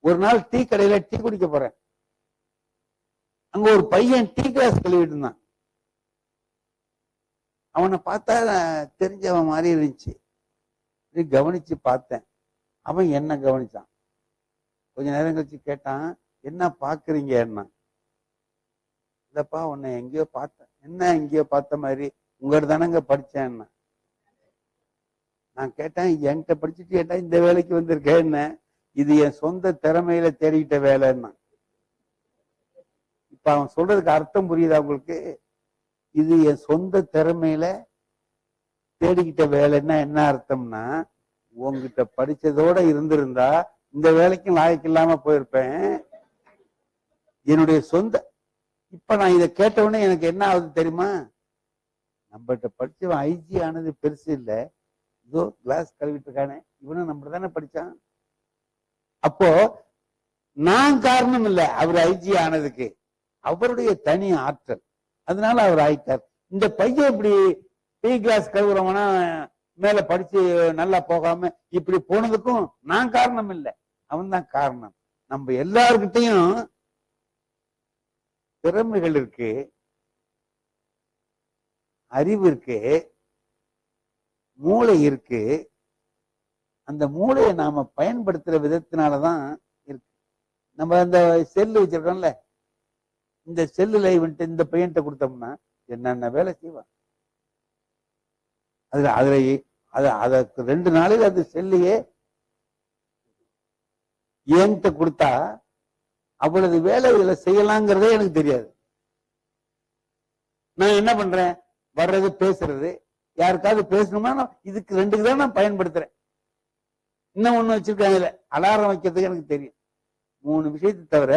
ஒரு நாள் டீ கடையில டீ குடிக்க போறேன். அங்க ஒரு பையன் டீ கிளாஸ் கழுவிட்டு இருந்தான். அவனை பார்த்தா தெரிஞ்சவன் மாதிரி இருந்துச்சு. கவனிச்சு பார்த்தேன். அவன் என்ன கவனிச்சான். கொஞ்ச நேரம் கழிச்சு கேட்டான், என்ன பாக்குறீங்க? என்ன இல்லப்பா, உன்னை எங்கேயோ பார்த்தேன். என்ன எங்கேயோ பார்த்த மாதிரி? உங்கள்கிட்ட தானங்க படிச்சேன். நான் கேட்டேன், என்கிட்ட படிச்சுட்டு கேட்டா இந்த வேலைக்கு வந்திருக்கேன். என்ன இது? என் சொந்த திறமையில தேடிக்கிட்ட வேலைன்னா. இப்ப அவன் சொல்றதுக்கு அர்த்தம் புரியுதா உங்களுக்கு? இது என் சொந்த திறமையில தேடிக்கிட்ட வேலைன்னா என்ன அர்த்தம்னா, உங்ககிட்ட படிச்சதோட இருந்திருந்தா இந்த வேலைக்கும் லாய்க்கு இல்லாம போயிருப்பேன். என்னுடைய சொந்த. இப்ப நான் இதை கேட்டவுடனே எனக்கு என்ன ஆகுது தெரியுமா? நம்மகிட்ட படிச்சவன் ஐஜி ஆனது பெருசு இல்ல, இதோ கிளாஸ் கழுவிட்டு இருக்கானே, இவனும் நம்ம தானே படிச்சான். அப்போ நான் காரணம் இல்லை அவர் ஐஜி ஆனதுக்கு, அவருடைய தனி ஆற்றல். அதனால அவர் ஆயிட்டார். இந்த பையன் இப்படி டீ கிளாஸ் கழுவுறவனா மேல படிச்சு நல்லா போகாம இப்படி போனதுக்கும் நான் காரணம் இல்லை, அவன் தான் காரணம். நம்ம எல்லார்கிட்டையும் திறமைகள் இருக்கு, அறிவு இருக்கு, மூளை இருக்கு. அந்த மூளையை நாம பயன்படுத்துற விதத்தினாலதான் இருக்கு. நம்ம அந்த செல்லு வச்சிருக்கோம்ல, இந்த செல்லுல இவன்ட்டு இந்த பையன்ட்ட கொடுத்தோம்னா என்னென்ன வேலை செய்வான். அதற்கு 2 நாளில் அந்த செல்லையே என்கிட்ட கொடுத்தா அவ்வளவு வேலை இதுல செய்யலாங்கிறதே எனக்கு தெரியாது. நான் என்ன பண்றேன்? வர்றது பேசுறது, யாருக்காவது பேசணும்னா இதுக்கு 2க்கு தான் நான் பயன்படுத்துறேன். இன்னும் ஒண்ணு வச்சிருக்காங்க, அலாரம் வைக்கிறதுக்கு எனக்கு தெரியும். 3 விஷயத்தை தவிர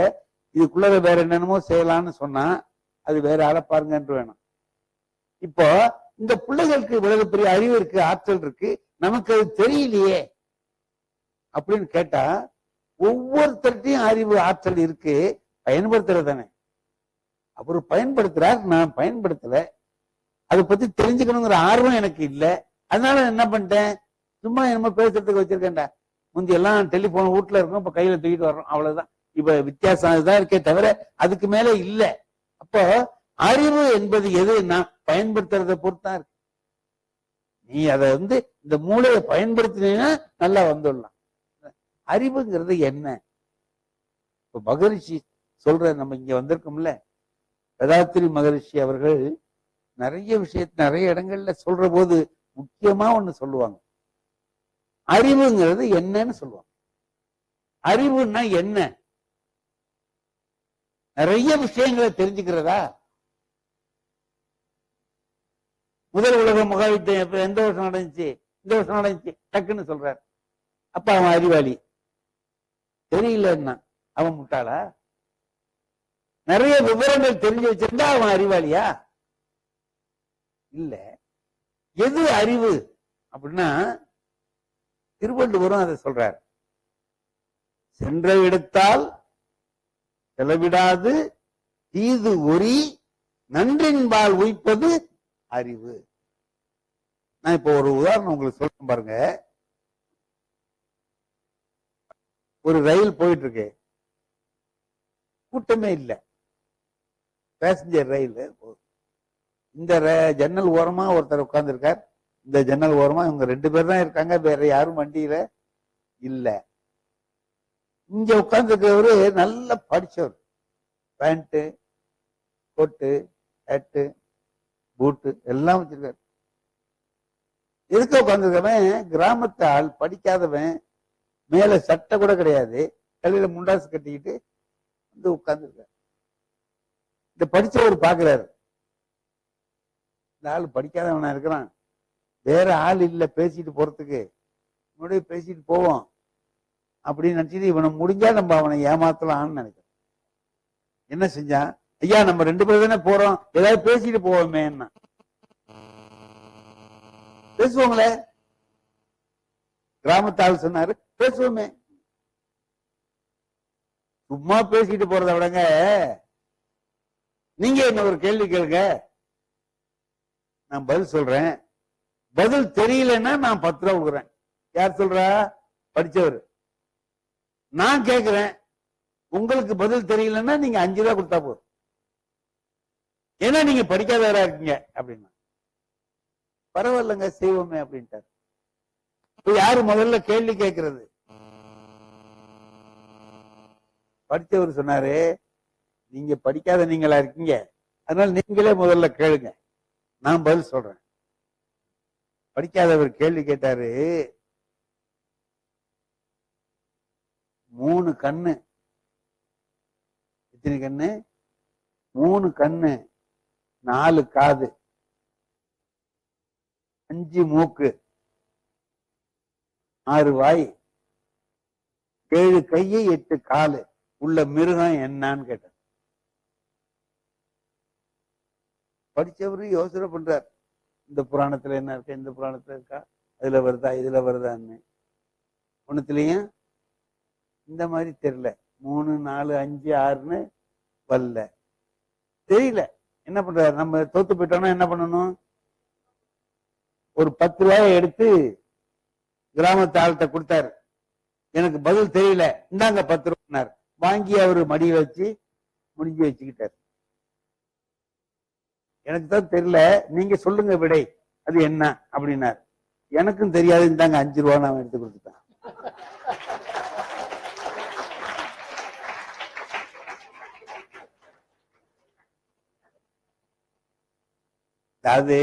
இதுக்குள்ள வேற என்னென்னமோ செய்யலாம்னு சொன்னா அது வேற ஆளை பாருங்கன்ட்டு வேணும். இப்போ இந்த பிள்ளைகளுக்கு இவ்வளவு பெரிய அறிவு இருக்கு, ஆற்றல் இருக்கு, நமக்கு அது தெரியலையே அப்படின்னு கேட்டா, ஒவ்வொருத்தர்ட்டையும் அறிவு ஆற்றல் இருக்கு, பயன்படுத்துறது தானே. அவரு பயன்படுத்துறார், நான் பயன்படுத்தல. அதை பத்தி தெரிஞ்சுக்கணுங்கிற ஆர்வம் எனக்கு இல்லை. அதனால என்ன பண்ணிட்டேன், சும்மா என்னமோ பேசுறதுக்கு வச்சிருக்கேன்டா. முந்தி எல்லாம் டெலிபோன் வீட்டுல இருக்கும், இப்ப கையில தூக்கிட்டு வர்றோம், அவ்வளவுதான். இப்ப வித்தியாசம் அதுதான் இருக்கே தவிர அதுக்கு மேல இல்ல. அப்போ அறிவு என்பது எதுன்னா பயன்படுத்துறத பொறுத்தான் இருக்கு. நீ அதை இந்த மூளையை பயன்படுத்தினா நல்லா வந்துடலாம். அறிவுங்கிறது என்ன? இப்ப மகரிஷி சொல்ற, நம்ம இங்க வந்திருக்கோம்ல, வேதாத்திரி மகரிஷி அவர்கள் நிறைய விஷயத்தை நிறைய இடங்கள்ல சொல்ற போது முக்கியமா ஒண்ணு சொல்லுவாங்க. அறிவுங்கிறது என்னன்னு சொல்லுவாங்க. அறிவுன்னா என்ன? நிறைய விஷயங்களை தெரிஞ்சுக்கிறதா? முதல் உலக மகாயுத்தம் எந்த வருஷம் நடந்துச்சு? இந்த வருஷம் நடந்துச்சு, டக்குன்னு சொல்றாரு. அப்ப அவன் அறிவாளி. தெரியலன்னா அவன் முட்டாளா? நிறைய விவரங்கள் தெரிஞ்சு வச்சிருந்தா அவன் அறிவாளியா? இல்ல. எது அறிவு அப்படின்னா, திருவள்ளுவரும் அதை சொல்றார். சென்ற இடத்தால் செலவிடாது தீது ஒரி நன்றின்பால் உய்ப்பது அறிவு. நான் இப்போ ஒரு உதாரணம் உங்களுக்கு சொல்றேன் பாருங்க. ஒரு ரயில் போயிட்டு இருக்கு, கூட்டமே இல்லை, பேசஞ்சர் ரயில். இந்த ஜன்னல் ஓரமா ஒருத்தர் உட்கார்ந்து இருக்கார், இந்த ஜன்னல் ஓரமா இவங்க 2 பேர் தான் இருக்காங்க, வேற யாரும் வண்டியில இல்ல. இங்க உட்கார்ந்து இருக்கவரு நல்லா படிச்சவர், பேண்ட் கோட்டு ஹேட்டு பூட்டு எல்லாம் வச்சிருக்காரு. எதுக்கு உட்கார்ந்துருக்கவன் கிராமத்து ஆள், படிக்காதவன், மேல சட்டை கூட கிடையாது, தலையில முண்டாசு கட்டிக்கிட்டு உட்கார்ந்துருக்காரு. இந்த படிச்சவர் பாக்குறாரு, இந்த ஆள் படிக்காதவனா இருக்கிறான், வேற ஆள் இல்ல பேசிட்டு போறதுக்கு, முன்னாடியே பேசிட்டு போவோம் அப்படின்னு நினைச்சிட்டு இவனை முடிஞ்சா நம்ம அவனை ஏமாத்தலாம்னு நினைக்கிறோம். என்ன செஞ்சான்? ஐயா நம்ம 2 பேர் தானே போறோம், ஏதாவது பேசிட்டு போவோமே. பேசுவோங்களே, கிராமத்தால் சொன்னாரு, பேசுவோமே. சும்மா பேசிட்டு போறத விடங்க, நீங்க என்ன ஒரு கேள்வி கேளுங்க, நான் பதில் சொல்றேன், பதில் தெரியலன்னா நான் 10 ரூபா கொடுக்குறேன். யார் சொல்றா? படிச்சவர். நான் கேட்கிறேன், உங்களுக்கு பதில் தெரியலன்னா நீங்க 5 ரூபா கொடுத்தா போதும், ஏன்னா நீங்க படிக்காதவரா இருக்கீங்க அப்படின்னா. பரவாயில்லங்க செய்வோமே அப்படின்ட்டார். இப்ப யாரு முதல்ல கேள்வி கேட்கிறது? படித்தவர் சொன்னாரு, நீங்க படிக்காத நீங்களா இருக்கீங்க, அதனால நீங்களே முதல்ல கேளுங்க, நான் பதில் சொல்றேன். படிக்காதவர் கேள்வி கேட்டாரு. 3 கண்ணு. எத்தனை கண்ணு? 3 கண்ணு, 4 காது, 5 மூக்கு, 6 வாய், 7 கை, 8 காலு உள்ள மிருகம் என்னன்னு கேட்டார். படிச்சவரு யோசனை பண்றார், இந்த புராணத்துல என்ன இருக்கா, இந்த புராணத்துல இருக்கா, அதுல வருதா, இதுல வருதான்னு. ஒண்ணுத்திலையும் இந்த மாதிரி தெரியல. 3, 4, 5, 6ன்னு வரல, தெரியல. என்ன பண்றாரு? நம்ம தோத்து போயிட்டோம்னா என்ன பண்ணணும்? ஒரு 10 ரூபாயை எடுத்து கிராமத்து ஆள்கிட்ட கொடுத்தாரு. எனக்கு பதில் தெரியல, இந்தாங்க 10 ரூபாய். வாங்கி அவரு மடியை வச்சு முடிஞ்சு வச்சுக்கிட்டாரு. எனக்கு தான் தெரியல, நீங்க சொல்லுங்க விடை, அது என்ன அப்படின்னாரு. எனக்கும் தெரியாது, இந்தாங்க 5 ரூபா நான் எடுத்து கொடுத்துட்டேன். அது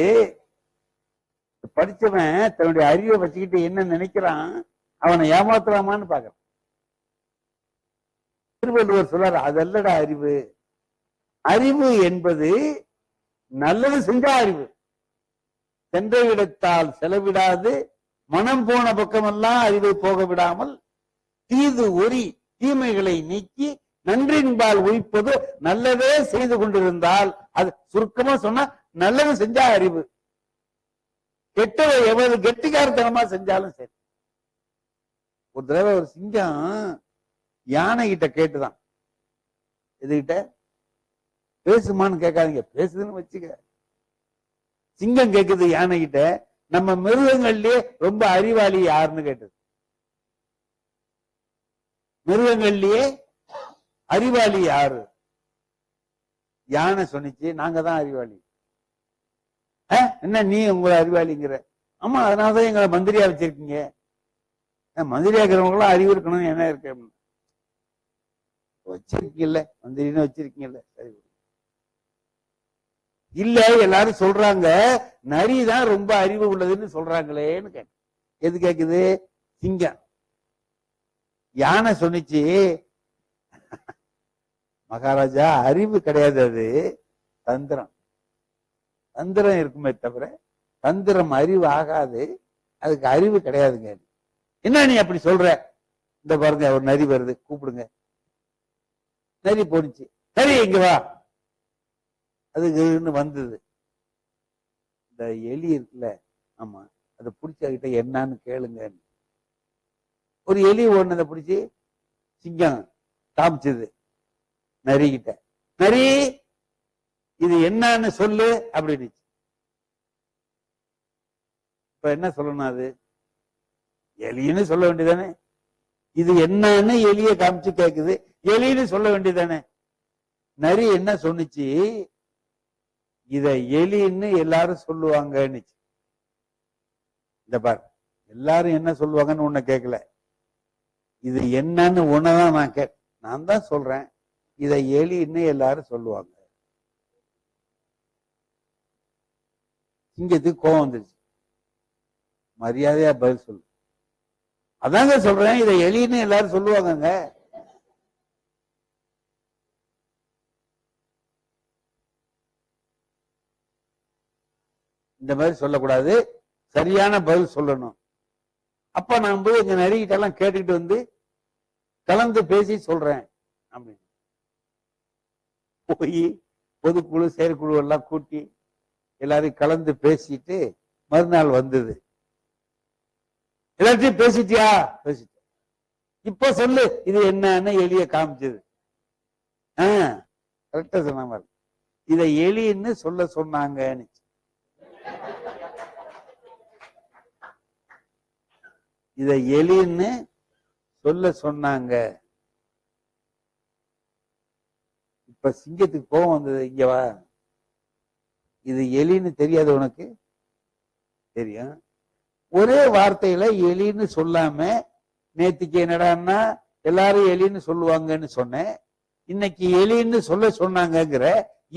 படிச்சவன் தன்னுடைய அறிவை வச்சுக்கிட்டு என்ன நினைக்கிறான், அவனை ஏமாத்தலாமான்னு பாக்குறான். திருவள்ளுவர் சொல்றாரு, அதல்லடா அறிவு. அறிவு என்பது நல்லது செஞ்சா அறிவு. சென்ற இடத்தால் செலவிடாது மனம் போன பக்கமெல்லாம் அறிவை போக விடாமல் தீது ஒரி தீமைகளை நீக்கி நன்றின்பால் உயிப்பது நல்லதே செய்து கொண்டிருந்தால், அது சுருக்கமா சொன்னா நல்லது செஞ்சா அறிவு. கெட்டவை எவ்வளவு கெட்டிக்காரத்தனமா செஞ்சாலும் சரி. ஒரு தடவை ஒரு சிங்கம் யானை கிட்ட கேட்டுதான், எதுகிட்ட? பேசுமான்னு கேட்காதீங்க, பேசுதுன்னு வச்சுக்க. சிங்கம் கேக்குது யானை கிட்ட, நம்ம மிருகங்கள்லயே ரொம்ப அறிவாளி யாருன்னு கேட்டது. மிருகங்கள்லயே அறிவாளி யாரு? யானை சொன்னிச்சு, நாங்க தான் அறிவாளி. என்ன நீ உங்களை அறிவாளிங்கிற? ஆமா, அதனாலதான் எங்களை மந்திரியா வச்சிருக்கீங்க. மந்திரியா இருக்கிறவங்களாம் அறிவு இருக்கணும்னு என்ன இருக்கு? வச்சிருக்கீங்கல்ல, மந்திரின்னு வச்சிருக்கீங்கல்ல. சரி, இல்ல எல்லாரும் சொல்றாங்க நரிதான் ரொம்ப அறிவு உள்ளதுன்னு சொல்றாங்களேன்னு கேட்க. எது கேக்குது? சிங்கம். யானை சொன்னிச்சு, மகாராஜா அறிவு கிடையாது, அது தந்திரம். தந்திரம் இருக்குமே தவிர தந்திரம் அறிவு ஆகாது, அதுக்கு அறிவு கிடையாதுங்க. என்ன நீ அப்படி சொல்ற? இந்த பாருங்க, ஒரு நரி வருது, கூப்பிடுங்க. நரி போனிச்சு, சரி இங்க வா. அதுக்கு வந்தது. இந்த எலி இருக்குல்ல, ஆமா, அதை பிடிச்சகிட்ட என்னன்னு கேளுங்க. ஒரு எலி ஒண்ணு பிடிச்சி சிங்கம் காமிச்சது நரிகிட்ட. நரி, இது என்னன்னு சொல்லு அப்படின்னு. இப்ப என்ன சொல்லணும்? அது எலின்னு சொல்ல வேண்டியதானே? இது என்னன்னு எலிய காமிச்சு கேக்குது, எலின்னு சொல்ல வேண்டியதானே? நரி என்ன சொன்னிச்சு? இத எலின்னு எல்லாரும் சொல்லுவாங்கன்னு. இந்த பார், எல்லாரும் என்ன சொல்லுவாங்கன்னு உன்னை கேட்கல, இது என்னன்னு உன்னதான் நான் தான் சொல்றேன், இத எலின்னு எல்லாரும் சொல்லுவாங்க. சிங்கத்துக்கு கோபம் வந்துருச்சு. மரியாதையா பதில் சொல்லு. அதாங்க சொல்றேன், இதை எலின்னு எல்லாரும் சொல்லுவாங்க. இந்த மாதிரி சொல்லக்கூடாது, சரியான பதில் சொல்லணும். அப்ப நான் போய் எங்க நரிகிட்ட எல்லாம் கேட்டுக்கிட்டு வந்து கலந்து பேசி சொல்றேன் அப்படின்னு போய் பொதுக்குழு செயற்குழு எல்லாம் கூட்டி எல்லாரையும் கலந்து பேசிட்டு மறுநாள் வந்தது. எல்லாத்தையும் பேசிட்டியா? பேசிட்ட. இப்ப சொல்லு, இது என்னன்னு எலிய காமிச்சது. கரெக்டா சொன்ன மாதிரி, இதை எலின்னு சொல்ல சொன்னாங்கன்னு. இத எலின்னு சொல்ல சொன்னாங்க. இப்ப சிங்கத்துக்கு கோபம் வந்தது, இங்க வா, இது எலின்னு தெரியாது உனக்கு? தெரியும். ஒரே வார்த்தையில எலின்னு சொல்லாம, நேத்திக்கு என்னடான்னா எல்லாரும் எலின்னு சொல்லுவாங்கன்னு சொன்னேன், இன்னைக்கு எலின்னு சொல்ல சொன்னாங்கிற,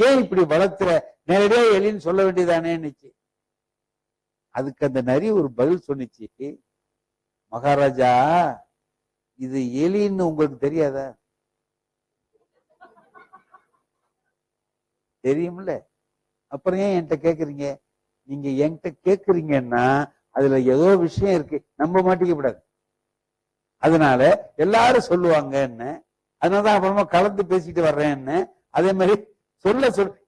ஏன் இப்படி வளர்த்துற? நேரடியா எலின்னு சொல்ல வேண்டியதானேன்னுச்சு. அதுக்கு அந்த நரி ஒரு பதில் சொன்னிச்சு, மகாராஜா இது எலின்னு உங்களுக்கு தெரியாதா? தெரியும்ல, அப்புறம் ஏன் என்கிட்ட கேக்குறீங்க? நீங்க என்கிட்ட கேக்குறீங்கன்னா அதுல ஏதோ விஷயம் இருக்கு, நம்ப மாட்டிக்க கூடாது. அதனால எல்லாரும் சொல்லுவாங்க என்ன, அதனாலதான் அப்புறமா கலந்து பேசிட்டு வர்றேன்னு. அதே மாதிரி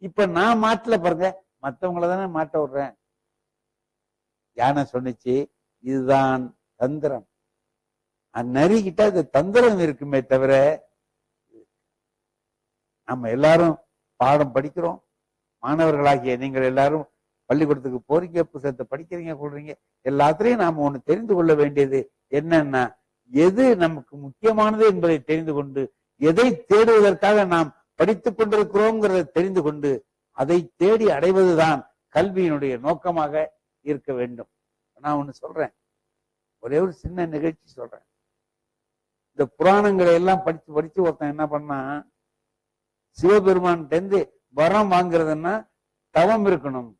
இப்ப நான் மாட்டல பாருங்க, மத்தவங்கள தானே மாட்ட விடுறேன். யானை சொன்னிச்சு, இதுதான் தந்திரம். நரி கிட்ட அது தந்திரம் இருக்குமே தவிர, நம்ம எல்லாரும் பாடம் படிக்கிறோம். மாணவர்களாகிய நீங்கள் எல்லாரும் பள்ளிக்கூடத்துக்கு போறீங்க, புத்தகத்தை படிக்கிறீங்க, கொள்றீங்க. எல்லாத்திலையும் நாம ஒண்ணு தெரிந்து கொள்ள வேண்டியது என்னன்னா, எது நமக்கு முக்கியமானது என்பதை தெரிந்து கொண்டு, எதை தேடுவதற்காக நாம் படித்துக் கொண்டிருக்கிறோங்கிறத தெரிந்து கொண்டு, அதை தேடி அடைவதுதான் கல்வியினுடைய நோக்கமாக இருக்க வேண்டும். நான் ஒண்ணு சொல்றேன், ஒரே ஒரு சின்ன நிகழ்ச்சி சொல்றேன். இந்த புராணங்களை எல்லாம் படிச்சு படிச்சு ஒருத்தன் என்ன பண்ணா, சிவபெருமான் இருந்து வரம் வாங்குறதுன்னா தவம் இருக்கணும்.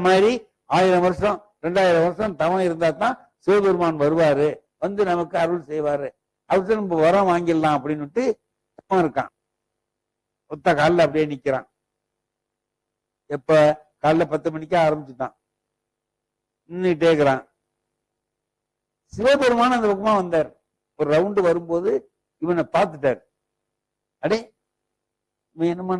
மாதிரி 1000 வருஷம் 2000 வருஷம் தவம் இருந்தா தான் சிவபெருமான் வருவாரு, வந்து நமக்கு அருள் செய்வாரு. அவர்கிட்ட நம்ம வரம் வாங்கிடலாம் அப்படின்னு தவம் இருக்கான். ஒத்த காலில் அப்படியே நிக்கிறான். எப்ப காலைல 10 மணிக்கு ஆரம்பிச்சுட்டான், நின்றுட்டே இருக்கிறான். சிவபெருமான் அந்த பக்கமா வந்தார். ஒரு ரவுண்டு வரும்போது இவனை பார்த்துட்டார். அடே இவன் என்னமோ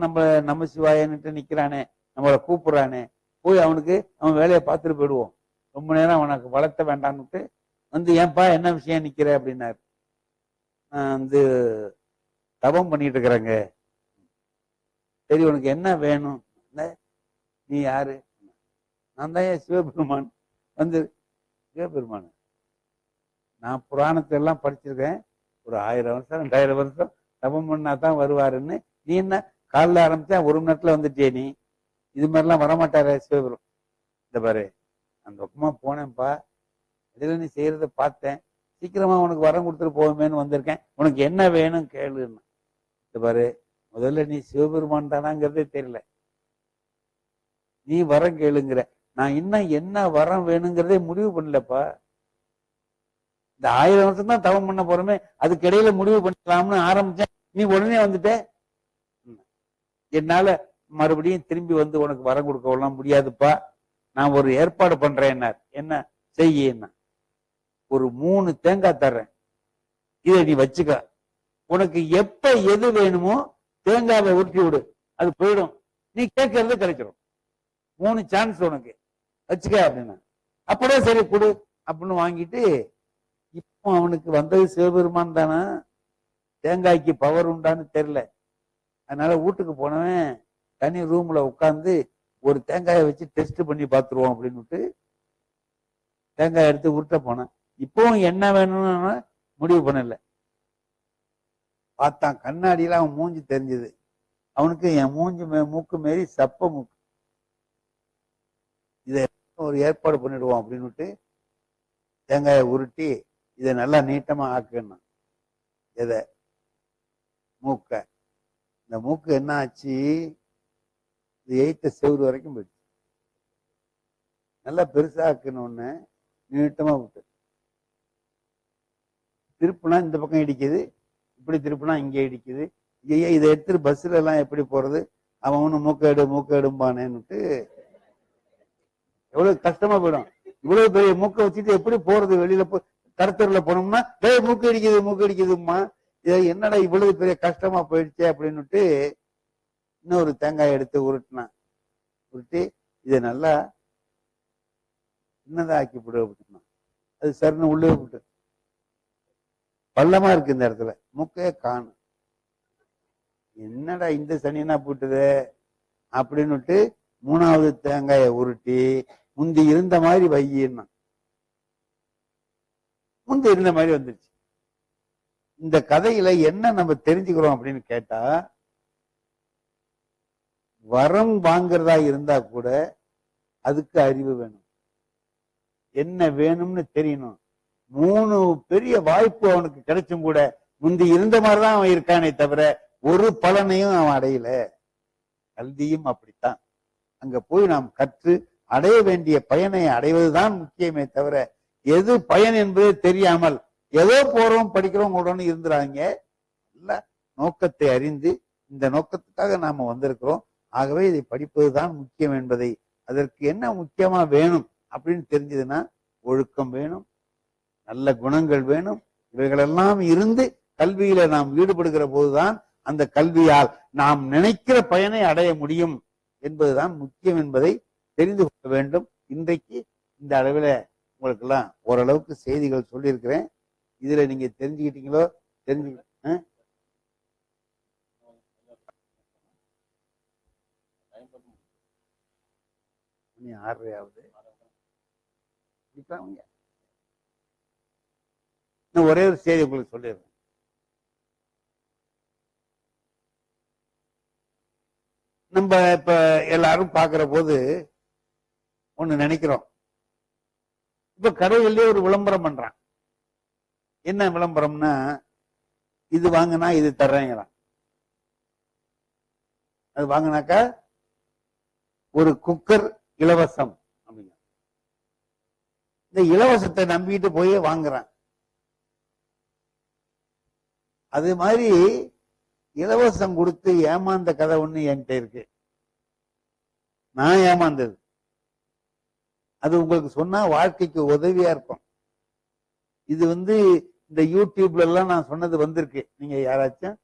நம்ம சிவாயன்ட்டு நிக்கிறானே, நம்மளை கூப்பிடுறானே, போய் அவனுக்கு அவன் வேலையை பார்த்துட்டு போயிடுவோம், ரொம்ப நேரம் அவனுக்கு வளர்த்த வேண்டான்னுட்டு வந்து, ஏன்பா என்ன விஷயம் நிக்கிற அப்படின்னாரு. நான் வந்து தவம் பண்ணிட்டு இருக்கிறேங்க. சரி, உனக்கு என்ன வேணும்? நீ யாரு? நான் தான் சிவபெருமான். வந்து சிவபெருமான், நான் புராணத்தை எல்லாம் படிச்சிருக்கேன், ஒரு 1000 வருஷம் 2000 வருஷம் தபம் பண்ணா தான் வருவாருன்னு. நீ என்ன காலில் ஆரம்பிச்சா 1 மணி நேரத்துல வந்துட்டே, நீ இது மாதிரிலாம் வரமாட்டார சிவபெருமான். இந்த பாரு, அந்த பக்கமா போனேன்ப்பா, இதுல நீ செய்யறத பார்த்தேன், சீக்கிரமா உனக்கு வரம் கொடுத்துட்டு போவோமேன்னு வந்திருக்கேன், உனக்கு என்ன வேணும் கேளுன்னு. இந்த பாரு, முதல்ல நீ சிவபெருமான் தானாங்கிறதே தெரியல, நீ வரம் கேளுங்கிற. நான் இன்னும் என்ன வரம் வேணுங்கிறதே முடிவு பண்ணலப்பா. இந்த 1000 வருஷம் தான் தவம் பண்ண போறோமே, அதுக்கு இடையில முடிவு பண்ணலாம்னு ஆரம்பிச்சேன், நீ உடனே வந்துட்ட. என்னால மறுபடியும் திரும்பி வந்து உனக்கு வரம் கொடுக்கலாம் முடியாதுப்பா, நான் ஒரு ஏற்பாடு பண்றேன். என்ன செய்ய? ஒரு 3 தேங்காய் தர்றேன், இதை நீ வச்சுக்க. உனக்கு எப்ப எது வேணுமோ தேங்காவை ஊற்றி விடு, அது போயிடும், நீ கேட்கறது கிடைச்சிடும். 3 சான்ஸ் உனக்கு, வச்சுக்க அப்படின்னா. அப்படியே சரி கொடு அப்படின்னு வாங்கிட்டு, இப்போ அவனுக்கு வந்தது சிவபெருமான் தானா, தேங்காய்க்கு பவர் உண்டான்னு தெரியல. அதனால வீட்டுக்கு போனவன் தனி ரூம்ல உட்காந்து ஒரு தேங்காயை வச்சு டெஸ்ட் பண்ணி பார்த்துருவோம் அப்படின்னு தேங்காய் எடுத்து உருட்ட போனான். இப்பவும் என்ன வேணும்னு முடிவு பண்ணல. பார்த்தான், கண்ணாடியில அவன் மூஞ்சி தெரிஞ்சது. அவனுக்கு என் மூஞ்சி மூக்கு மாரி சப்ப மூக்கு, இதை ஒரு ஏற்பாடு பண்ணிடுவோம் அப்படின்னு தேங்காயை உருட்டி இதை நல்லா நீட்டமா ஆக்கணும். எதை? மூக்க. இந்த மூக்கு என்ன ஆச்சு, இது 8 செவ்வறு வரைக்கும் போயிடுச்சு. நல்லா பெருசா ஆக்கணும்னு நீட்டமா விட்டு திருப்புனா இந்த பக்கம் இடிக்குது, இப்படி திருப்புனா இங்கே இடிக்குது. ஐயா, இதை எடுத்துட்டு பஸ்ல எல்லாம் எப்படி போறது, அவனு மூக்கெடும்பானேன்னுட்டு எவ்வளவு கஷ்டமா போயிடும். இவ்வளவு பெரிய மூக்கை வச்சுட்டு எப்படி போறது வெளியில? கடத்தூர்ல போனோம்னா மூக்கு அடிக்குதும்மா, இதை என்னடா இவ்வளவு பெரிய கஷ்டமா போயிடுச்சு அப்படின்னுட்டு இன்னொரு தேங்காய் எடுத்து உருட்டினான். உருட்டி இதை நல்லா சின்னதா ஆக்கி விடு அப்படின்னா, அது சரின்னு உள்ளே விட்டு பள்ளமா இருக்கு. இந்த இடத்துல மூக்கையே காணும். என்னடா இந்த சனினா போட்டுது அப்படின்னுட்டு 3வது தேங்காயை உருட்டி முந்தி இருந்த மாதிரி வையின்னா. முந்தி இருந்த மாதிரி வந்துருச்சு. இந்த கதையில என்ன நம்ம தெரிஞ்சுக்கிறோம் அப்படின்னு கேட்டா, வரம் வாங்குறதா இருந்தா கூட அதுக்கு அறிவு வேணும், என்ன வேணும்னு தெரியணும். 3 பெரிய வாய்ப்பு அவனுக்கு கிடைச்சும் கூட முந்தி இருந்த மாதிரிதான் அவன் இருக்கானே தவிர ஒரு பலனையும் அவன் அடையல. கல்வியும் அப்படித்தான். அங்க போய் நாம் கற்று அடைய வேண்டிய பயனை அடைவதுதான் முக்கியமே தவிர எது பயன் என்பது தெரியாமல் ஏதோ போறோம் படிக்கிறோம் உடனே இருந்துறாங்க. நல்ல நோக்கத்தை அறிந்து இந்த நோக்கத்துக்காக நாம வந்திருக்கிறோம், ஆகவே இதை படிப்பதுதான் முக்கியம் என்பதை, அதற்கு என்ன முக்கியமா வேணும் அப்படின்னு தெரிஞ்சதுன்னா ஒழுக்கம் வேணும், நல்ல குணங்கள் வேணும். இவைகளெல்லாம் இருந்து கல்வியில நாம் ஈடுபடுகிற போதுதான் அந்த கல்வியால் நாம் நினைக்கிற பயனை அடைய முடியும் என்பதுதான் முக்கியம் என்பதை தெரிந்து கொள்ள வேண்டும். இன்றைக்கு இந்த அளவில் உங்களுக்கு எல்லாம் ஓரளவுக்கு செய்திகள் சொல்லியிருக்கிறேன். இதுல நீங்க தெரிஞ்சுக்கிட்டீங்களோ? தெரிஞ்சு 6:30 ஆகுது. ஒரே ஒரு செய்தி உங்களுக்கு சொல்லிடுறேன். நம்ம இப்ப எல்லாரும் பாக்குற போது ஒண்ணு நினைக்கிறோம். இப்ப கடைகளிலே ஒரு விளம்பரம் பண்றான். என்ன விளம்பரம்னா, இது வாங்கினா இது தர்றேங்கிறான். அது வாங்கினாக்கா ஒரு குக்கர் இலவசம் அப்படிங்க. இந்த இலவசத்தை நம்பிட்டு போய் வாங்குறான். அது மாதிரி இலவசம் கொடுத்து ஏமாந்த கதை ஒண்ணு என்கிட்ட இருக்கு. நான் ஏமாந்தது. அது உங்களுக்கு சொன்னா வாழ்க்கைக்கு உதவியா இருக்கும். இது இந்த யூடியூப்ல எல்லாம் நான் சொன்னது வந்திருக்கு. நீங்க யாராச்சும்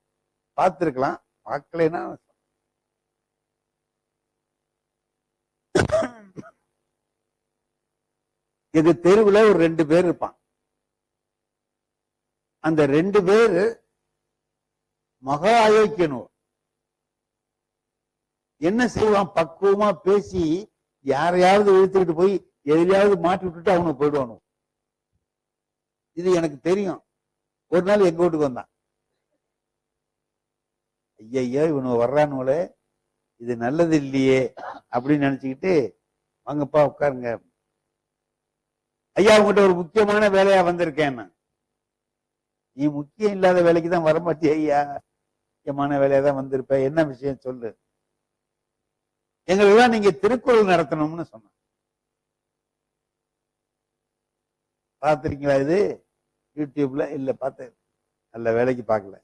பார்த்திருக்கலாம், பார்க்கலைன்னா இது தெருவுல ஒரு 2 பேர் இருப்பான். அந்த 2 பேர் மகா அயோக்கியனும். என்ன செய்வான், பக்குவமா பேசி யாரையாவது இழுத்துக்கிட்டு போய் எதிலையாவது மாட்டி விட்டுட்டு அவனுக்கு போயிடுவானு. இது எனக்கு தெரியும். ஒரு நாள் எங்க வீட்டுக்கு வந்தான். ஐயா இவனு வர்றானுங்களே, இது நல்லது இல்லையே அப்படின்னு நினைச்சுக்கிட்டு, வாங்கப்பா உட்காருங்க ஐயா, உங்ககிட்ட ஒரு முக்கியமான வேலையா வந்திருக்கேன். நீ முக்கியம் இல்லாத வேலைக்கு தான் வரமாட்டிய ஐயா, முக்கியமான வேலையா தான் வந்திருப்ப, என்ன விஷயம் சொல்லு. எங்களுக்கெல்லாம் நீங்க திருக்குறள் நடத்தணும்னு சொன்ன. பார்த்திருக்கீங்களா இது யூடியூப்ல? இல்ல பார்த்து நல்ல வேலைக்கு பார்க்கல.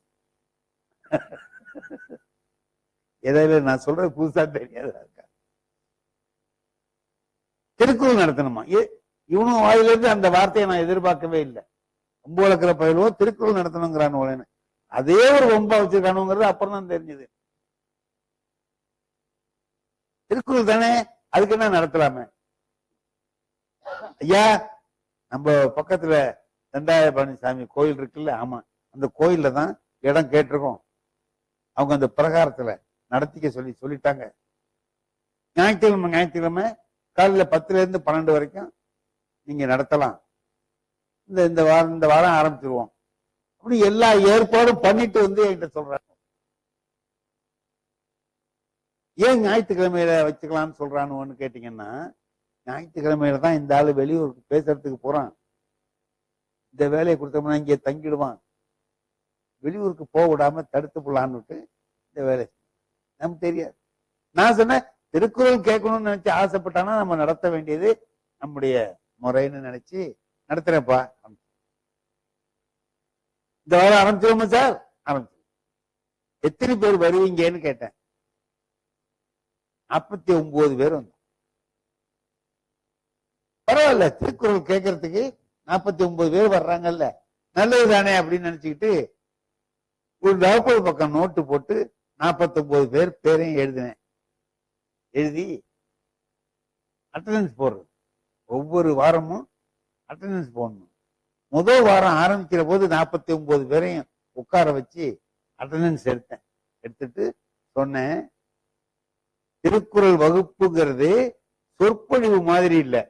எதையில நான் சொல்றது புதுசா தெரியாதா இருக்கா? திருக்குறள் நடத்தணுமா? இவனும் வாயிலிருந்து அந்த வார்த்தையை நான் எதிர்பார்க்கவே இல்லை. ரொம்ப வளர்க்கிற பயிலோ திருக்குறள் நடத்தணுங்கிறான். அதே ஒரு ரொம்ப வச்சிருக்கானுங்கிறது அப்புறம் தான் தெரிஞ்சது. திருக்குறள் தானே, அதுக்கு என்ன நடத்தலாமே. ஐயா, நம்ம பக்கத்துல தண்டாய பழனிசாமி கோயில் இருக்குல்ல, ஆமா, அந்த கோயில்ல தான் இடம் கேட்டிருக்கோம். அவங்க அந்த பிரகாரத்துல நடத்திக்க சொல்லிட்டாங்க. ஞாயிற்றுக்கிழமை காலையில 10ல இருந்து 12 வரைக்கும் நீங்க நடத்தலாம். இந்த வாரம் ஆரம்பிச்சிருவோம். அப்படி எல்லா ஏற்பாடும் பண்ணிட்டு என்கிட்ட சொல்றாங்க. ஏன் ஞாயிற்றுக்கிழமையில வச்சுக்கலாம்னு சொல்றான்னு கேட்டீங்கன்னா, ஞாயிற்றுக்கிழமையில தான் இந்த ஆளு வெளியூருக்கு பேசுறதுக்கு போறான். இந்த வேலையை கொடுத்தோம்னா இங்கே தங்கிடுவான். வெளியூருக்கு போக விடாம தடுத்து போடலான்னு இந்த வேலை நமக்கு தெரியாது. நான் சொன்னேன், திருக்குறள் கேட்கணும்னு நினைச்சு ஆசைப்பட்டானா நம்ம நடத்த வேண்டியது நம்முடைய முறைன்னு நினைச்சு நடத்துறேன்ப்பா. இந்த வாரம் ஆரம்பிச்சிருவோமா சார்? ஆரம்பிச்சு. எத்தனை பேர் வருவீங்கன்னு கேட்டேன். 49 பேர் வந்தோம். பரவாயில்ல, திருக்குறள் கேட்கறதுக்கு 49 பேர் வர்றாங்கல்ல, நல்லது தானே அப்படின்னு நினைச்சுக்கிட்டு ஒரு 40 பக்கம் நோட்டு போட்டு 49 பேர் பேரையும் எழுதினேன். எழுதி அட்டண்டன்ஸ் போடுறது. ஒவ்வொரு வாரமும் அட்டண்டன்ஸ் போடணும். முதல் வாரம் ஆரம்பிக்கிற போது 49 பேரையும் உட்கார வச்சு அட்டண்டன்ஸ் எடுத்தேன். எடுத்துட்டு சொன்னேன், திருக்குறள் வகுப்புங்கிறது சொற்பொழிவு மாதிரி இல்லை,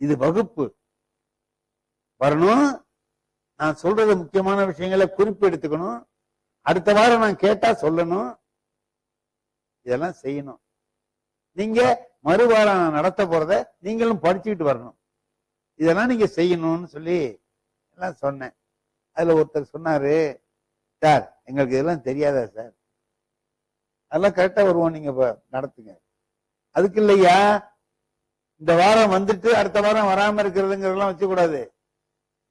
இது வகுப்பு. வரணும். நான் சொல்றது முக்கியமான விஷயங்களை குறிப்பு எடுத்துக்கணும். அடுத்த வாரம் நான் கேட்டா சொல்லணும். இதெல்லாம் செய்யணும். நீங்க மறுவாரம் நான் நடத்த போறத நீங்களும் படிச்சுக்கிட்டு வரணும். இதெல்லாம் நீங்க செய்யணும்னு சொல்லி எல்லாம் சொன்னேன். அதுல ஒருத்தர் சொன்னாரு, சார் எங்களுக்கு இதெல்லாம் தெரியாதா சார்? அதெல்லாம் கரெக்டா வருவோம், நீங்க நடத்துங்க. அதுக்கு இல்லையா, இந்த வாரம் வந்துட்டு அடுத்த வாரம் வராம இருக்கிறதுங்கிறதெல்லாம் வச்சுக்கூடாது.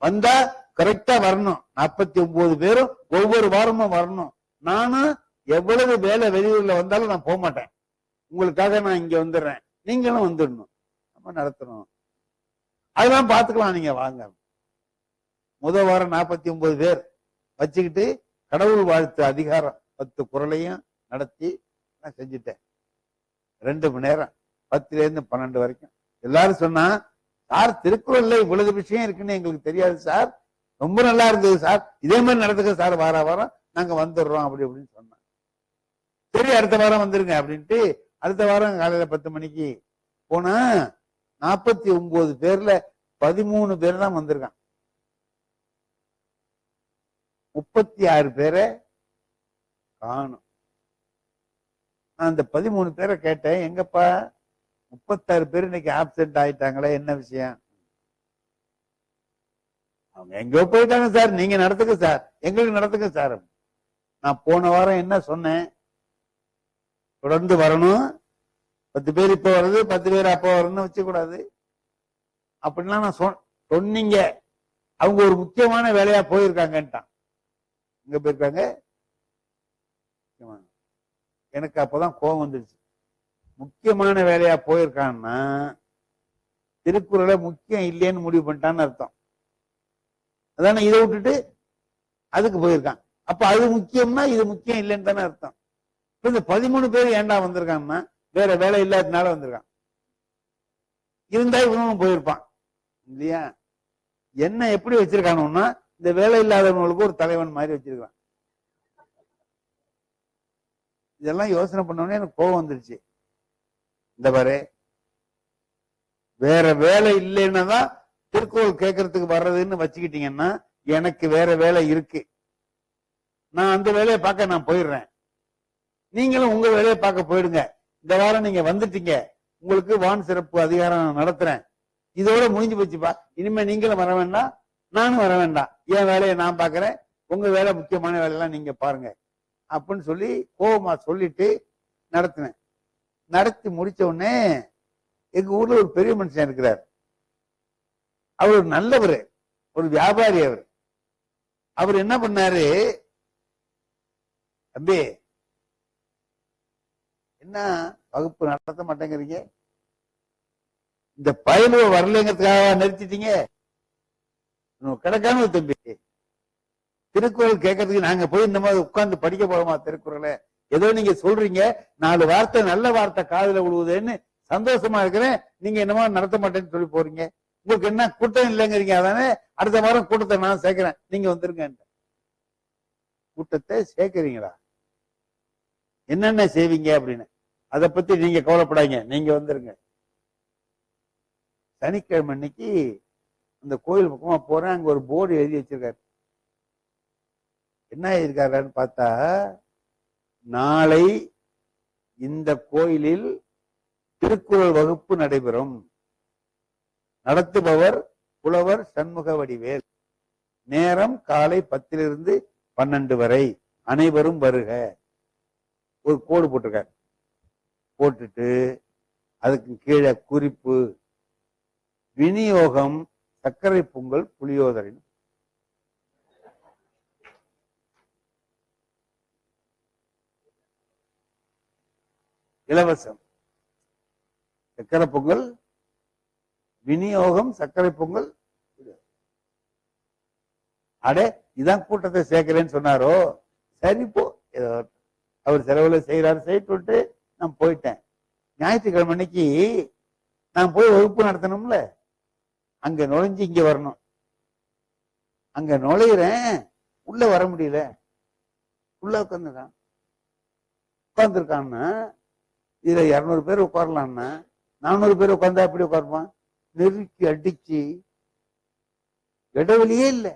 வந்தா கரெக்டா வரணும். 49 பேரும் ஒவ்வொரு வாரமும் வரணும். நானும் எவ்வளவு வேலை வெளியூர்ல வந்தாலும் நான் போக மாட்டேன். உங்களுக்காக நான் இங்க வந்துடுறேன், நீங்களும் வந்துடணும். நம்ம நடத்தணும். அதெல்லாம் பார்த்துக்கலாம், நீங்க வாங்க. முதல் வாரம் 49 பேர் வச்சுக்கிட்டு கடவுள் வாழ்த்து அதிகாரம் 10 குறளையும் நடத்தி நான் செஞ்சுட்டேன். 2 மணி நேரம் 10ல இருந்து 12 வரைக்கும். எல்லாரும் சொன்னா, சார் திருக்குறள்ல இவ்வளவு விஷயம் இருக்குன்னு எங்களுக்கு தெரியாது சார், ரொம்ப நல்லா இருந்தது சார், இதே மாதிரி நடத்துக்க சார், வார வாரம் நாங்க வந்துடுறோம் அப்படி அப்படின்னு சொன்னோம். சரி அடுத்த வாரம் வந்துருங்க அப்படின்ட்டு அடுத்த வாரம் காலையில 10 மணிக்கு போனா 49 பேர்ல 13 பேர் தான் வந்திருக்கான். 36 பேரை காணும். நான் அந்த 13 பேரை கேட்டேன், எங்கப்பா 36 பேர் இன்னைக்கு ஆப்சென்ட் ஆயிட்டாங்களே, என்ன விஷயம்? அவங்க எங்கோ போயிட்டாங்க சார், நீங்க நடத்துக்க சார், எங்களுக்கு நடத்துக்க சார். நான் போன வாரம் என்ன சொன்னேன்? தொடர்ந்து வரணும். 10 பேர் இப்ப வருது, 10 பேர் அப்ப வரணும்னு வச்சுக்கூடாது அப்படின்லாம் நான் சொன்னீங்க. அவங்க ஒரு முக்கியமான வேலையா போயிருக்காங்கன்ட்டான். எங்க போயிருக்காங்க? எனக்கு அப்பதான் கோபம் வந்துருச்சு. முக்கியமான வேலையா போயிருக்கான்னா திருக்குறளை முக்கியம் இல்லைன்னு முடிவு பண்ணிட்டான்னு அர்த்தம். அதான, இதை விட்டுட்டு அதுக்கு போயிருக்கான். அப்ப அது முக்கியம்னா இது முக்கியம் இல்லைன்னு தானே அர்த்தம். இப்ப இந்த 13 பேர் ஏண்டா வந்திருக்காங்கன்னா வேற வேலை இல்லாததுனால வந்திருக்கான். இருந்தா இவனும் போயிருப்பான் இல்லையா? என்ன எப்படி வச்சிருக்கானுன்னா, இந்த வேலை இல்லாதவங்களுக்கு ஒரு தலைவன் மாதிரி வச்சிருக்கான். இதெல்லாம் யோசனை பண்ணோடனே எனக்கு கோபம் வந்துருச்சு. இந்த பாரு, வேற வேலை இல்லைன்னா தான் திருக்குறள் கேட்கறதுக்கு வர்றதுன்னு வச்சுக்கிட்டீங்கன்னா, எனக்கு வேற வேலை இருக்கு, நான் அந்த வேலையை பார்க்க நான் போயிடுறேன். நீங்களும் உங்க வேலையை பார்க்க போயிடுங்க. இந்த வாரம் நீங்க வந்துட்டீங்க, உங்களுக்கு வான் சிறப்பு அதிகாரம் நான் நடத்துறேன், இதோட முடிஞ்சு போச்சுப்பா. இனிமே நீங்களும் வர வேண்டாம், நானும் வர வேண்டாம், என் வேலையை நான் பாக்குறேன், உங்க வேலை முக்கியமான வேலையெல்லாம் நீங்க பாருங்க அப்படின்னு சொல்லி கோபமா சொல்லிட்டு நடத்தினேன். நடத்தி முடிச்ச உடனே எங்க ஊர்ல ஒரு பெரிய மனுஷன் இருக்கிறார். அவர் ஒரு நல்லவர், ஒரு வியாபாரி. அவர் என்ன பண்ணாரு, தம்பி என்ன வகுப்பு நடத்த மாட்டேங்கிறீங்க, இந்த பயனுவ வரலைங்கிறதுக்காக நிறுத்திட்டீங்க? கிடக்காம தம்பி, திருக்குறள் கேட்கறதுக்கு நாங்க போய் இந்த மாதிரி உட்கார்ந்து படிக்க போறோமா திருக்குறளை? ஏதோ நீங்க சொல்றீங்க, 4 வார்த்தை நல்ல வார்த்தை காதுல விழுவுதுன்னு சந்தோஷமா இருக்கிறேன், நீங்க என்னமா நடத்த மாட்டேன்னு சொல்லி போறீங்க. உங்களுக்கு என்ன கூட்டம் இல்லைங்கிறீங்க, அதானே? அடுத்த வாரம் கூட்டத்தை நான் சேர்க்கிறேன், நீங்க வந்துருங்க. கூட்டத்தை சேர்க்கிறீங்களா? என்னென்ன செய்வீங்க அப்படின்னு அதை பத்தி நீங்க கவலைப்படாங்க, நீங்க வந்துருங்க. சனிக்கிழமை அன்னைக்கு அந்த கோயில் பக்கமா போறேன். அங்க ஒரு போர்டு எழுதி வச்சிருக்காரு. என்ன எழுதிருக்காருன்னு பார்த்தா, நாளை இந்த கோயிலில் திருக்குறள் வகுப்பு நடைபெறும், நடத்துபவர் புலவர் சண்முக வடிவேல், நேரம் காலை 10 to 12 வரை, அனைவரும் வருக. ஒரு கோடு போட்டிருக்காரு. போட்டுட்டு அதுக்கு கீழே குறிப்பு, விநியோகம் சர்க்கரை பொங்கல் புளியோதரின் இலவசம். சர்க்கரை பொங்கல் விநியோகம், சர்க்கரை பொங்கல். அடே இதான் கூட்டத்தை சேர்க்கிறேன்னு சொன்னாரோ, சரி போ, அவர் செலவுல செய்யறாரு, செய்யிட்டு நான் போயிட்டேன். ஞாயிற்றுக்கிழமை அன்னைக்கு நான் போய் வகுப்பு நடத்தணும்ல, அங்க நுழைஞ்சு இங்க வரணும். அங்க நுழையிறேன், உள்ள வர முடியல. உள்ள உட்காந்துருக்கான்னா இதுல 200 பேர் உட்காரலான்னா 400 பேர் உட்கார்ந்தா எப்படி உட்காருப்பான்? நெருக்கி அடிச்சு இடைவெளியே இல்லை.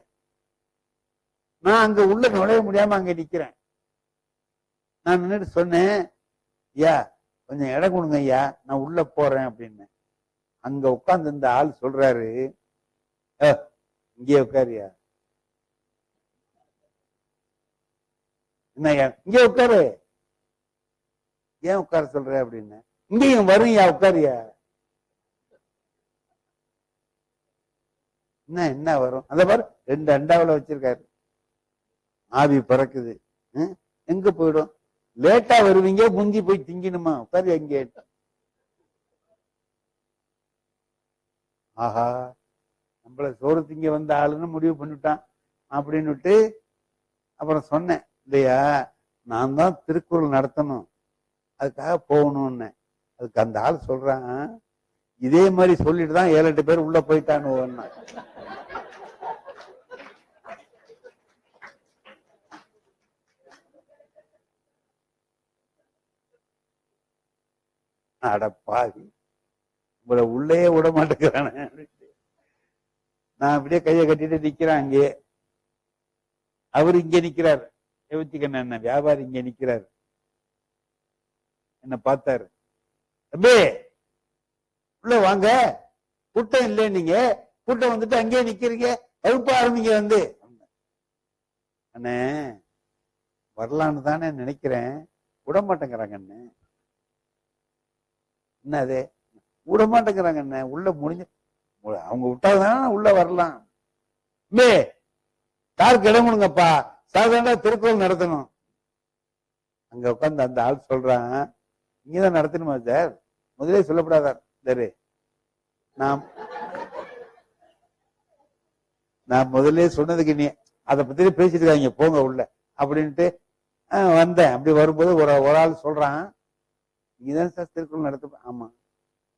நான் அங்க உள்ள நுழைய முடியாம அங்க நிக்கிறேன். நான் நின்றுட்டு சொன்னேன், ஐயா கொஞ்சம் இடம் கொடுங்க ஐயா, நான் உள்ள போறேன் அப்படின்னு. அங்க உட்கார்ந்து இந்த ஆள் சொல்றாரு, இங்கே உட்காருயா. என்னய்யா இங்கே உட்காரு, ஏன் உட்கார சொல்ற அப்படின்னு. இங்கேயும் வரும்யா உட்காருயா. என்ன வரும் அந்த பாரு, 2 அண்டாவில வச்சிருக்காரு. ஆவி பறக்குது. எங்க போயிடும்? லேட்டா வருவீங்க, முந்தி போய் திங்கணுமா? உட்காரு எங்க. ஆஹா, நம்மள சோறு திங்க வந்த ஆளுன்னு முடிவு பண்ணிட்டான் அப்படின்னுட்டு அப்புறம் சொன்னேன், இல்லையா நான் தான் திருக்குறள் நடத்தணும், அதுக்காக போகணும்னு. அதுக்கு அந்த ஆள் சொல்றான், இதே மாதிரி சொல்லிட்டு தான் 7-8 பேர் உள்ள போயிட்டான்னு. அடப்பாவி, உங்களை உள்ளே விட மாட்டேங்கிறானே. நான் அப்படியே கையை கட்டிட்டு நிக்கிறேன் அங்கே. அவர் இங்க நிக்கிறார், என்ன வியாபாரி இங்க நிக்கிறார். என்ன பார்த்தாரு, தம்பி உள்ள வாங்க, கூட்டம் இல்லை, நீங்க கூட்டம் வந்துட்டு அங்கேயே நிக்கிறீங்க, வகுப்பு ஆரம்பிங்க வந்து. அண்ணே வரலான்னு தானே நினைக்கிறேன், விட மாட்டேங்கிறாங்க அண்ணே. என்ன அது விட மாட்டேங்கிறாங்க அண்ணே, உள்ள முடிஞ்சு அவங்க விட்டாதானே உள்ள வரலாம். யாருக்கு இடம் கொடுங்கப்பா, சாதாரண திருக்குறள் நடத்தணும். அங்க உட்காந்து அந்த ஆள் சொல்றான், நீங்கதான் நடத்தணுமா சார், முதலே சொல்லப்படாதா சரி, நான் முதலே சொன்னதுக்கு நீ அதை பத்தி பேசிட்டு இருக்காங்க, போங்க உள்ள அப்படின்ட்டு வந்தேன். அப்படி வரும்போது ஒரு ஆள் சொல்றான், நீங்கதான் சார் திருக்குறள் நடத்த. ஆமா,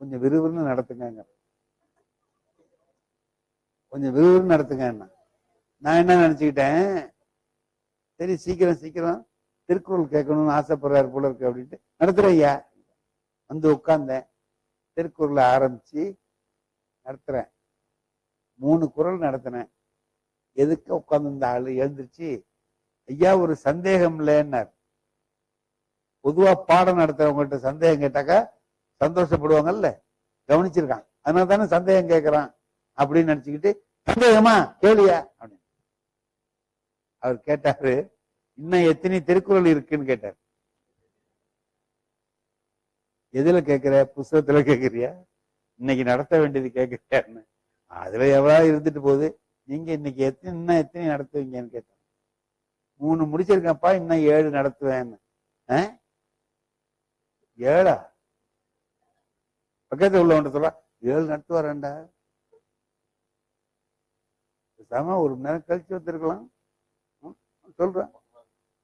கொஞ்சம் விறுவிறுன்னு நடத்துங்க, கொஞ்சம் விறுவிறுன்னு நடத்துங்க. நான் என்ன நினைச்சுக்கிட்டேன், சரி சீக்கிரம் திருக்குறள் கேட்கணும்னு ஆசைப்படுறாரு போல இருக்கு அப்படின்ட்டு நடத்துறேன் ஐயா. வந்து உட்கார்ந்தேன், திருக்குறளை ஆரம்பிச்சு நடத்துறேன். 3 குறள் நடத்தினேன். எதுக்கு உட்கார்ந்து இந்த ஆளு எழுந்திருச்சு, ஐயா ஒரு சந்தேகம் இல்லைன்னார். பொதுவா பாடம் நடத்துறவங்கள்ட்ட சந்தேகம் கேட்டாக்கா சந்தோஷப்படுவாங்கல்ல, கவனிச்சிருக்கான், அதனால தானே சந்தேகம் கேட்கறான் அப்படின்னு நினைச்சுக்கிட்டு, சந்தேகமா கேளியா அப்படின்னு அவர் கேட்டாரு. இன்னும் எத்தனை திருக்குறள் இருக்குன்னு கேட்டார். எதுல கேட்கிற, புஸ்தகத்துல கேட்கிறியா, இன்னைக்கு நடத்த வேண்டியது கேட்கிறியான்னு. அதுல எவ்வளவு இருந்துட்டு போகுது, நீங்க இன்னைக்கு இன்னும் எத்தனை நடத்துவீங்கன்னு கேட்டார். 3 முடிச்சிருக்கப்பா, இன்னும் 7 நடத்துவேன்னு. 7 பக்கத்துல உள்ளவன் சொல்றா, 7 நடத்துவாரண்டா. பேசாம 1 மணி நேரம் கழிச்சு வந்திருக்கலாம் சொல்றேன்.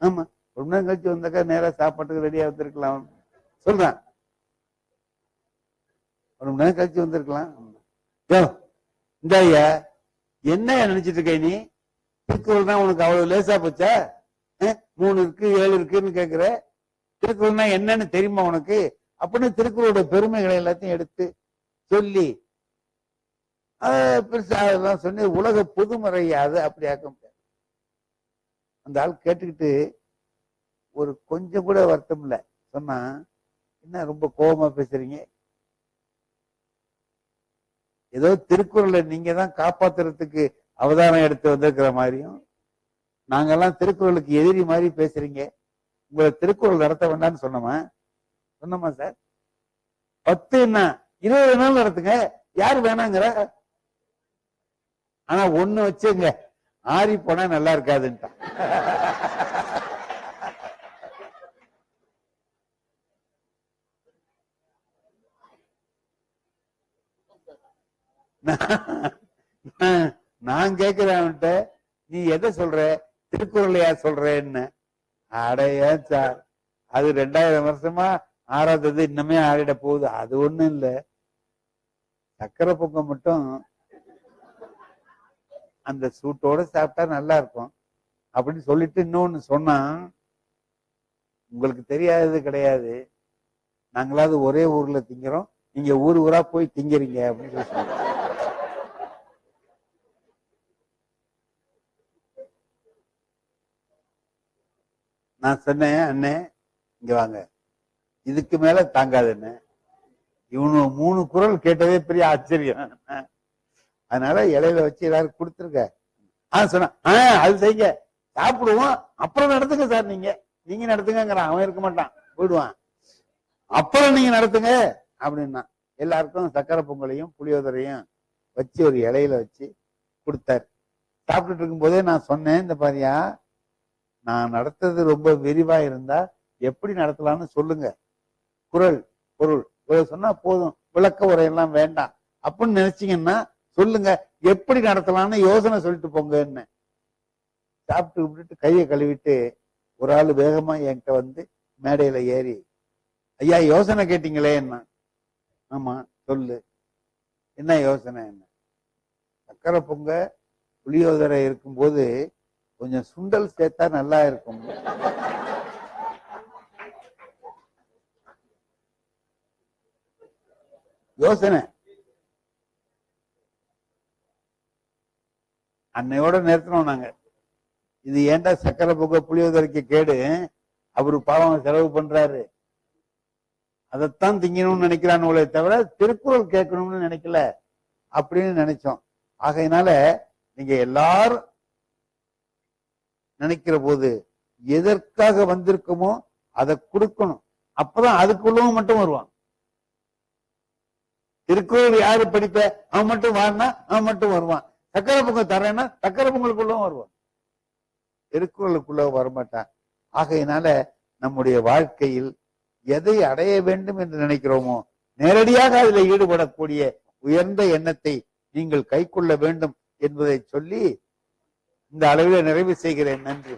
ஆமா, 1 மணி நேரம் கழிச்சு வந்தாக்கா நேரா சாப்பாட்டுக்கு ரெடியா வந்திருக்கலாம் சொல்றேன். 1 மணி நேரம் கழிச்சு வந்திருக்கலாம். இந்த ஐயா என்ன நினைச்சிட்டு இருக்க நீ, திருக்குறள்னா உனக்கு அவ்வளவு லேசா போச்சா? 3 இருக்கு 7 இருக்குன்னு கேக்குற, திருக்குறள்னா என்னன்னு தெரியுமா உனக்கு அப்படின்னு திருக்குறளோட பெருமைகளை எல்லாத்தையும் எடுத்து சொல்லி அதெல்லாம் சொன்ன உலக பொதுமறையாது அப்படி ஆக்க முடியாது. அந்த ஆள் கேட்டுக்கிட்டு ஒரு கொஞ்சம் கூட வருத்தம் இல்லை. சொன்னா, என்ன ரொம்ப கோபமா பேசுறீங்க, ஏதோ திருக்குறளை நீங்க தான் காப்பாத்துறதுக்கு அவதாரம் எடுத்து வந்திருக்கிற மாதிரியும், நாங்கெல்லாம் திருக்குறளுக்கு எதிரி மாதிரி பேசுறீங்க, உங்களை திருக்குறள் நடத்த வேண்டாம்னு சொன்னோமா சார்? 10 என்ன 20 நாள் நடத்துங்க, யாரு வேணாங்கிற. ஆனா ஒண்ணு வச்சுங்க, ஆறி போனா நல்லா இருக்காதுன்ட்டான். நான் கேட்கிறேன், நீ எதை சொல்ற, திருக்குறளையா சொல்றேன்னு. அடைய சார், அது 2000 வருஷமா ஆறாதது இன்னமே ஆறிட போகுது. அது ஒண்ணும் இல்ல, சக்கரை பொங்கல் மட்டும் அந்த சூட்டோட சாப்பிட்டா நல்லா இருக்கும் அப்படின்னு சொல்லிட்டு இன்னொன்னு சொன்னா, உங்களுக்கு தெரியாதது கிடையாது, நாங்களாவது ஒரே ஊர்ல திங்கிறோம், நீங்க ஊர் ஊரா போய் திங்கிறீங்க அப்படின்னு சொல்லி. நான் சொன்னேன், அண்ணே இங்க வாங்க, இதுக்கு மேல தாங்காதுன்னு. இவனு 3 குரல் கேட்டதே பெரிய ஆச்சரியம். அதனால இலையில வச்சு எல்லாரும் கொடுத்துருக்க. சொன்ன அது செய்யுங்க, சாப்பிடுவோம், அப்புறம் நடத்துங்க சார், நீங்க நடத்துங்கிறான். அவன் இருக்க மாட்டான், போயிடுவான். அப்புறம் நீங்க நடத்துங்க அப்படின்னா எல்லாருக்கும் சக்கரை பொங்கலையும் புளியோதரையும் வச்சு ஒரு இலையில வச்சு கொடுத்தாரு. சாப்பிட்டுட்டு இருக்கும் போதே நான் சொன்னேன், இந்த பாரியா, நான் நடத்துறது ரொம்ப விரிவா இருந்தா எப்படி நடத்தலாம்னு சொல்லுங்க, குரல் பொருள் சொன்னா போதும், விளக்க உரையெல்லாம் வேண்டாம் அப்படின்னு நினைச்சீங்கன்னா சொல்லுங்க, எப்படி நடத்தலாம்னு யோசனை சொல்லிட்டு போங்கன்னு. சாப்பிட்டு விட்டுட்டு கையை கழுவிட்டு ஒரு ஆள் வேகமா என்கிட்ட வந்து மேடையில ஏறி, ஐயா யோசனை கேட்டீங்களே என்ன? ஆமா சொல்லு, என்ன யோசனை? என்ன? சக்கரை பொங்க புளியோதரை இருக்கும்போது கொஞ்சம் சுண்டல் சேர்த்தா நல்லா இருக்கும். யோசனை. அன்னையோட நிறுத்தினோம் நாங்க. இது ஏன்டா சக்கரை பொங்க புளியோதரைக்கு கேடு, அவரு பாவம் செலவு பண்றாரு, அதைத்தான் திங்கணும்னு நினைக்கிறான்னு தவிர திருக்குறள் கேட்கணும்னு நினைக்கல அப்படின்னு நினைச்சோம். ஆகையினால நீங்க எல்லாரும் நினைக்கிற போது எதற்காக வந்திருக்கோமோ அதை கொடுக்கணும். அப்பதான் அதுக்குள்ளவும் மட்டும் வருவான். திருக்குறள் யாரு படிப்ப அவன் மட்டும் வாங்கினா அவன் மட்டும் வருவான். சக்கரை பொங்கல் தரேன்னா சக்கரை பொங்கலுக்குள்ளவும் வருவான், திருக்குறளுக்குள்ள வரமாட்டான். ஆகையினால நம்முடைய வாழ்க்கையில் எதை அடைய வேண்டும் என்று நினைக்கிறோமோ நேரடியாக அதில் ஈடுபடக்கூடிய உயர்ந்த எண்ணத்தை நீங்கள் கைக்கொள்ள வேண்டும் என்பதை சொல்லி இந்த அளவில் நிறைவு செய்கிறேன். நன்றி.